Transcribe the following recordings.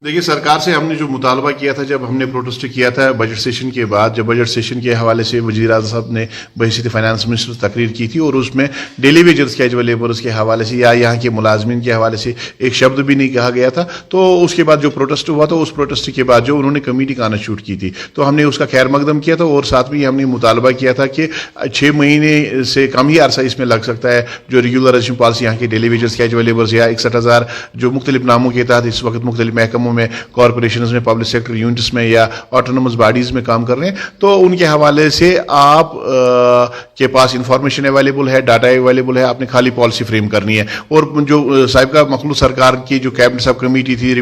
देखिए, सरकार से हमने जो मुतालबा किया था, जब हमने प्रोटेस्ट किया था बजट सेशन के बाद, जब बजट सेशन के हवाले से वज़ीर आज़म साहब ने बहसीत फाइनेंस मिनिस्टर तकरीर की थी और उसमें डेली वेजर्स कैजुअल लेबरर्स के हवाले से या यहाँ के मुलाजमीन के हवाले से एक शब्द भी नहीं कहा गया था। तो उसके बाद जो प्रोटेस्ट हुआ, तो उस प्रोटेस्ट के बाद जो उन्होंने कमेटी कांस्टिट्यूट की थी, तो हमने उसका खैर मकदम किया था और साथ में हमने मुतालबा किया था कि 6 महीने से कम ही अरसा इसमें लग सकता है जो रेगुलराइजेशन पॉलिसी यहाँ के डेली वेजर्स कैजुअल लेबर्स या 61,000 जो मुख्तलिफ नामों के तहत इस वक्त मुख्तलिफ महकमों में, कॉरपोरेशन में, पब्लिक सेक्टर यूनिट्स में या ऑटोनोमस बॉडीज में काम कर रहे हैं, तो उनके हवाले से आप के पास इंफॉर्मेशन अवेलेबल है, डाटा अवेलेबल है, आपने खाली पॉलिसी फ्रेम करनी है। और जो साहिबका मखलूस सरकार की जो कैबिनेट सब कमेटी थी,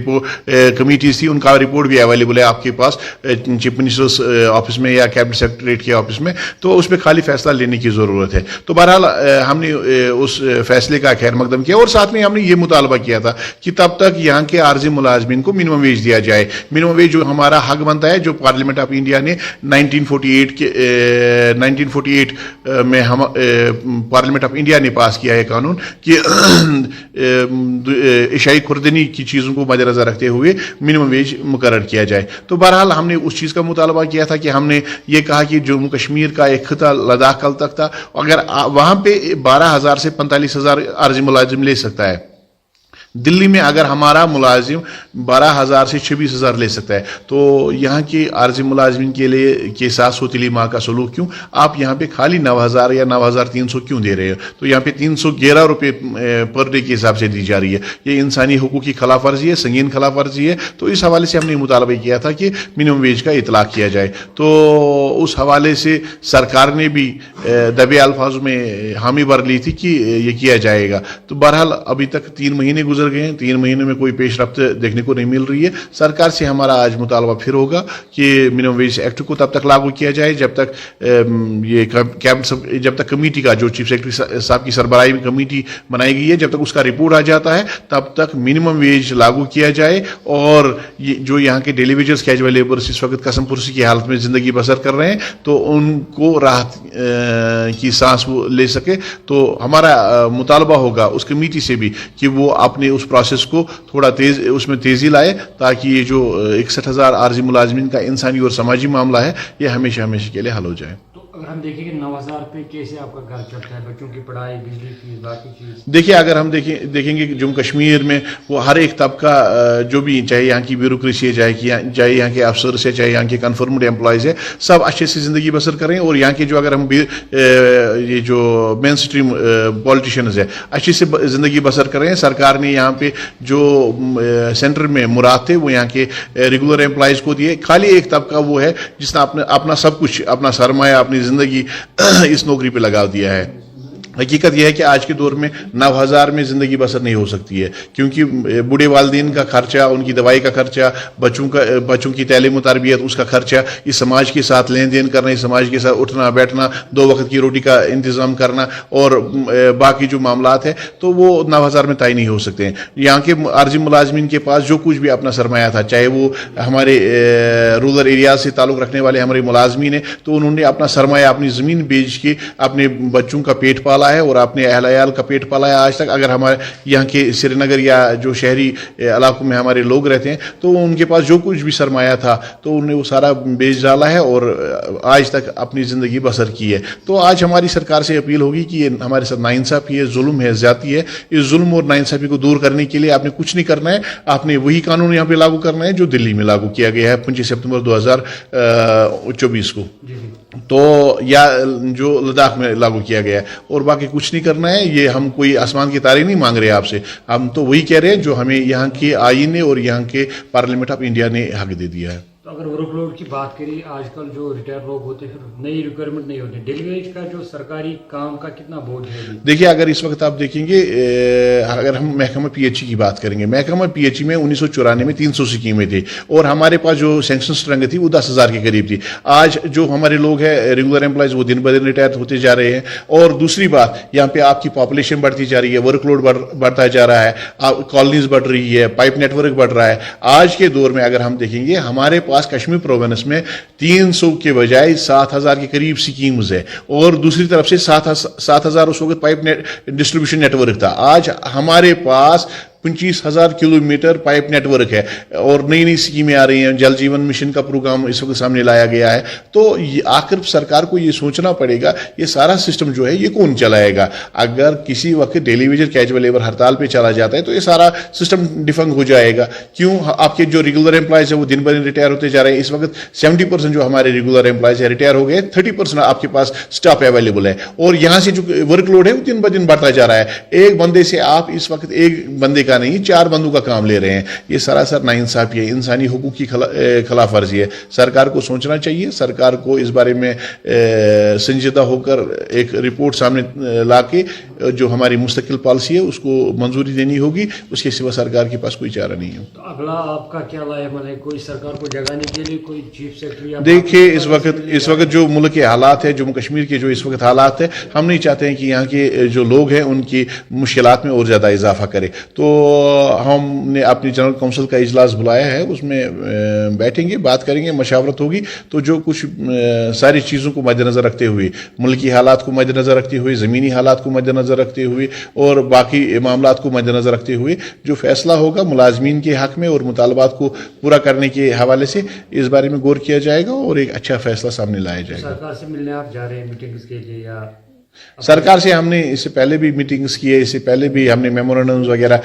कमेटीज थी, उनका रिपोर्ट भी अवेलेबल है आपके पास चीफ मिनिस्टर्स ऑफिस में या कैबिनेट सेक्रेटरीट के ऑफिस में, तो उस पर खाली फैसला लेने की ज़रूरत है। तो बहरहाल हमने उस फैसले का खैर मकदम किया और साथ में हमने ये मुतालबा किया था कि तब तक यहाँ के आर्जी मुलाजमीन को मिनिमम वेज दिया जाए। मिनिमम वेज जो हमारा हक बनता है, जो पार्लियामेंट ऑफ इंडिया ने 1948 में हम पार्लियामेंट ऑफ इंडिया ने पास किया है कानून कि इशाई खुर्दनी की चीज़ों को मद्देनजर रखते हुए मिनिमम वेज मुकर्रर किया जाए। तो बहरहाल हमने उस चीज़ का मुतालबा किया था कि हमने ये कहा कि जम्मू कश्मीर का एक खिता लद्दाख कल तक था, अगर वहाँ पे 12,000 से 45,000 आर्जी मुलाजिम ले सकता है, दिल्ली में अगर हमारा मुलाजिम 12,000 से 26,000 ले सकता है, तो यहाँ के आर्जी मुलाजिमिन के लिए के साथ सोतीली माँ का सलूक क्यों? आप यहाँ पे खाली 9,000 या 9,300 क्यों दे रहे हो? तो यहाँ पे 311 रुपये पर डे के हिसाब से दी जा रही है। ये इंसानी हुकूक की खिलाफ वर्जी है, संगीन खिलाफ वर्जी है। तो इस हवाले से हमने मुतालबा किया था कि मिनिमम वेज का इतलाक किया जाए। तो उस हवाले से सरकार ने भी दबे अल्फाज में हामी भर ली थी कि ये किया जाएगा। तो बहरहाल अभी तक 3 महीने गुजर गए, 3 महीने में कोई पेशरफ्त देखने को नहीं मिल रही है। सरकार से हमारा आज मुतालबा फिर होगा कि मिनिमम वेज एक्ट को तब तक लागू किया जाए जब तक ये कैबिनेट, जब तक कमेटी का जो चीफ सेक्रेटरी साहब की सरबराही में कमेटी बनाई गई है, जब तक उसका रिपोर्ट आ जाता है, तब तक मिनिमम वेज लागू किया जाए और ये जो यहाँ के डेली वेजर्स कैजुअल लेबर्स इस वक्त कसम पुरसी की हालत में ज़िंदगी बसर कर रहे हैं, तो उनको राहत की सांस वो ले सके। तो हमारा मुतालबा होगा उस कमेटी से भी कि वो अपने उस प्रोसेस को थोड़ा उसमें तेज़ी लाए, ताकि ये जो 61,000 आर्जी मुलाजमीन का इंसानी और समाजी मामला है, ये हमेशा हमेशा के लिए हल हो जाए। अगर हम देखेंगे 9,000 पे कैसे आपका घर चलता है, बच्चों की पढ़ाई, बिजली की, बाकी चीज़? देखिए, अगर हम देखेंगे कि जम्मू कश्मीर में वो हर एक तबका जो भी, चाहे यहाँ की ब्यूरोक्रेसी है, चाहे यहाँ के अफसर है, चाहे यहाँ के कन्फर्म्ड एम्प्लॉयज़ है, सब अच्छे से ज़िंदगी बसर करें। और यहाँ के जो, अगर हम ये जो मेन स्ट्रीम पॉलिटिशियंस है, अच्छी से ज़िंदगी बसर करें। सरकार ने यहाँ पे जो सेंटर में मुराद थे वो यहाँ के रेगुलर एम्प्लॉयज़ को दिए। खाली एक तबका वो है जिसने अपना सब कुछ, अपना सरमाया, अपनी ज़िंदगी इस नौकरी पे लगा दिया है। हकीकत यह है कि आज के दौर में 9,000 में ज़िंदगी बसर नहीं हो सकती है, क्योंकि बूढ़े वालिदैन का खर्चा, उनकी दवाई का खर्चा, बच्चों की तालीम तरबियत, उसका खर्चा, इस समाज के साथ लेन देन करना, इस समाज के साथ उठना बैठना, 2 वक्त की रोटी का इंतज़ाम करना और बाकी जो मामलात है, तो वो 9,000 में तय नहीं हो सकते हैं। यहाँ के आर्जी मुलाजमीन के पास जो कुछ भी अपना सरमाया था, चाहे वो हमारे रूरल एरिया से ताल्लुक़ रखने वाले हमारे मुलाजमीन हैं, तो उन्होंने अपना सरमाया, अपनी ज़मीन बेच के अपने बच्चों का पेट पाला है और अपने अहल का पेट पाला है आज तक। अगर हमारे यहाँ के श्रीनगर या जो शहरी इलाकों में हमारे लोग रहते हैं, तो उनके पास जो कुछ भी सरमाया था, तो उन्होंने वो सारा बेच डाला है और आज तक अपनी ज़िंदगी बसर की है। तो आज हमारी सरकार से अपील होगी कि ये हमारे साथ नाइंसाफ़ी है, जुल्म है, ज़्यादती है। इस जुल्म और नाइंसाफ़ी को दूर करने के लिए आपने कुछ नहीं करना है, आपने वही कानून यहाँ पे लागू करना है जो दिल्ली में लागू किया गया है 25 सितंबर 2024 को, तो या जो लद्दाख में लागू किया गया है। और बाकी कुछ नहीं करना है। ये हम कोई आसमान की तारे नहीं मांग रहे आपसे, हम तो वही कह रहे हैं जो हमें यहाँ के आईन ने और यहाँ के पार्लियामेंट ऑफ इंडिया ने हक दे दिया है। तो अगर वर्कलोड की बात करें, आजकल जो रिटायर लोग होते हैं, फिर नई रिक्वायरमेंट नहीं होती, डेलीवेज का जो सरकारी काम का कितना बोझ है? देखिए, अगर इस वक्त आप देखेंगे, अगर हम महकमा PHE की बात करेंगे, महकमा PHE में 1994 में 300 स्कीमें थी और हमारे पास जो सैंक्शन स्ट्रेंथ थी वो 10,000 के करीब थी। आज जो हमारे लोग हैं रेगुलर एम्प्लॉयज़, वो दिन ब दिन रिटायर होते जा रहे हैं। और दूसरी बात, यहाँ पे आपकी पॉपुलेशन बढ़ती जा रही है, वर्कलोड बढ़ता जा रहा है, कॉलोनीज बढ़ रही है, पाइप नेटवर्क बढ़ रहा है। आज के दौर में अगर हम देखेंगे, हमारे पास कश्मीर प्रोविंस में 300 के बजाय 7,000 के करीब स्कीम्स है और दूसरी तरफ से 7,000 उस वक्त पाइप डिस्ट्रीब्यूशन नेटवर्क था। आज हमारे पास 25,000 किलोमीटर पाइप नेटवर्क है और नई नई स्कीमें आ रही हैं, जल जीवन मिशन का प्रोग्राम इस वक्त सामने लाया गया है। तो आखिर सरकार को ये सोचना पड़ेगा ये सारा सिस्टम जो है ये कौन चलाएगा। अगर किसी वक्त डेली वेजर कैजुअल लेबर हड़ताल पे चला जाता है तो ये सारा सिस्टम डिफंग हो जाएगा। क्यों? आपके जो रेगुलर एम्प्लॉयज है वो दिन ब दिन रिटायर होते जा रहे हैं। इस वक्त 70% जो हमारे रेगुलर एम्प्लॉयज है रिटायर हो गए, 30% आपके पास स्टाफ अवेलेबल है और यहाँ से जो वर्कलोड है वो दिन ब दिन बढ़ता जा रहा है। एक बंदे से आप इस वक्त एक बंदे का नहीं 4 बंदों का काम ले रहे हैं। ये सरासर नाइंसाफी है, इंसानी हुकूक की खिलाफ वर्जी है। सरकार को सोचना चाहिए, सरकार को इस बारे में संजीदा होकर एक रिपोर्ट सामने लाके जो हमारी मुस्तकिल पॉलिसी है उसको मंजूरी देनी होगी। उसके सिवा सरकार के पास कोई चारा नहीं है। तो अगला आपका क्या लायमल है? कोई सरकार को जगाने के लिए कोई चीफ सेक्रेटरी? देखिए इस वक्त जो मुल्क के हालात है, जम्मू कश्मीर के जो इस वक्त हालात है, हम नहीं चाहते हैं कि यहाँ के जो लोग हैं उनकी मुश्किलात में और ज़्यादा इजाफा करे। तो हमने अपनी जनरल काउंसिल का इजलास बुलाया है, उसमें बैठेंगे, बात करेंगे, मशावरत होगी। तो जो कुछ सारी चीज़ों को मद्देनज़र रखते हुए, मुल्की हालात को मद्देनज़र रखते हुए, ज़मीनी हालात को मद्देनज़र रखते हुए और बाकी मामलात को मद्देनज़र रखते हुए जो फैसला होगा मुलाजमीन के हक़ में और मुतालबात को पूरा करने के हवाले से इस बारे में गौर किया जाएगा और एक अच्छा फैसला सामने लाया जाएगा। सरकार से मिलने आप जा रहे हैं मीटिंग्स के लिए या? सरकार से हमने इससे पहले भी मीटिंग्स की है, इससे पहले भी हमने मेमोरेंडम्स वगैरह